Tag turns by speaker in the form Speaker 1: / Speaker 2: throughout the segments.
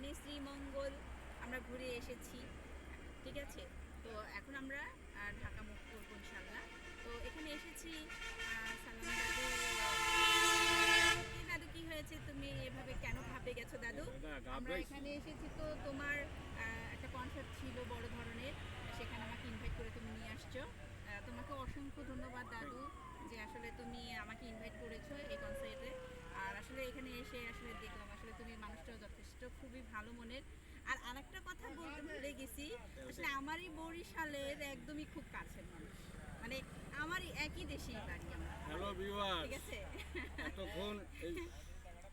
Speaker 1: মানে শ্রীমঙ্গল আমরা ঘুরে এসেছি, ঠিক আছে। তো এখন আমরা ঢাকা মুখ করবো ইনশাল্লাহ। তো এখানে এসেছি সালাম দাদু। কি দাদু, কি হয়েছে? তুমি এভাবে কেন ঘাবড়ে গেছো দাদু? আমরা এখানে এসেছি তো তোমার একটা কনসার্ট ছিল বড় ধরনের, সেখানে আমাকে ইনভাইট করে তুমি নিয়ে আসছো। তোমাকে অসংখ্য ধন্যবাদ দাদু, যে আসলে তুমি আমাকে ইনভাইট করেছো এই কনসার্টে। আর আসলে এখানে এসে আসলে দেখলাম আসলে তুমি মানুষটাও যথেষ্ট খুবই ভালো মনের। আর আরেকটা কথা বলতে ভুলে গেছি, আসলে আমারই বরিশালের একদমই খুব কাছের মানুষ, মানে আমারই একই দেশেই বাড়ি আমরা।
Speaker 2: হ্যালো ভিউয়ার্স,
Speaker 1: ঠিক আছে।
Speaker 2: এতক্ষণ এই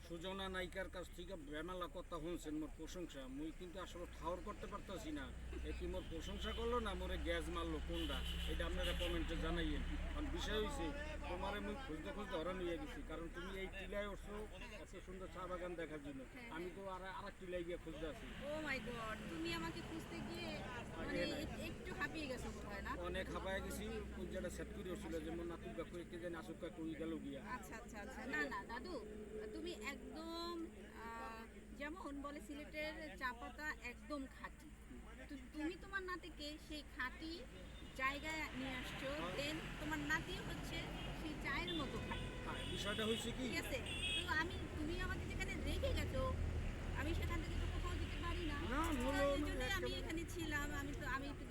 Speaker 2: সুজনা নায়িকার কাছ থেকে বেমালা কথা শুনছেন মোর প্রশংসা। মুই কিন্তু আসলে ঠাওর করতে পারতাছি না এ কি মোর প্রশংসা করলো না মোরে গ্যাস মারলো কোনটা, এটা আপনারা কমেন্টে জানাইয়েন। কারণ বিষয় হয়েছে তোমারে মুই খুঁজতে খুঁজতে হরণ নিয়ে গেছি, কারণ তুমি এই টিলায় উঠছো এত সুন্দর চা বাগান দেখার জন্য। আমি তো আর এক টিলায় গিয়ে খুঁজতে আছি।
Speaker 1: ও মাই গড, তুমি আমাকে খুঁজতে গিয়ে মানে একটু হাঁপিয়ে গেছো বোধহয় না?
Speaker 2: অনেক হাঁপায় গেছি, ওই যেটা সেট করে উঠছিল যেমন নাতুক কাকু একটু জানি আসুক কাকু গেল গিয়া।
Speaker 1: আচ্ছা আচ্ছা আচ্ছা, না না দাদু, তুমি একদম যেমন বলে সিলেটের চা পাতা একদম খাঁটি। তুমি তোমার নাতিকে সেই খাঁটি জায়গায় নিয়ে আসছো, দেন তোমার নাতি হচ্ছে সেই চায়ের মতো খাঁটি।
Speaker 2: হ্যাঁ, বিষয়টা হয়েছে কি,
Speaker 1: ঠিক আছে। তো তুমি আমাকে যেখানে রেখে গেছো, আমি সেখান থেকে তো কোথাও যেতে পারি না।
Speaker 2: না, হলো
Speaker 1: এই জন্যই
Speaker 2: না,
Speaker 1: আমি এখানে ছিলাম। আমি একটু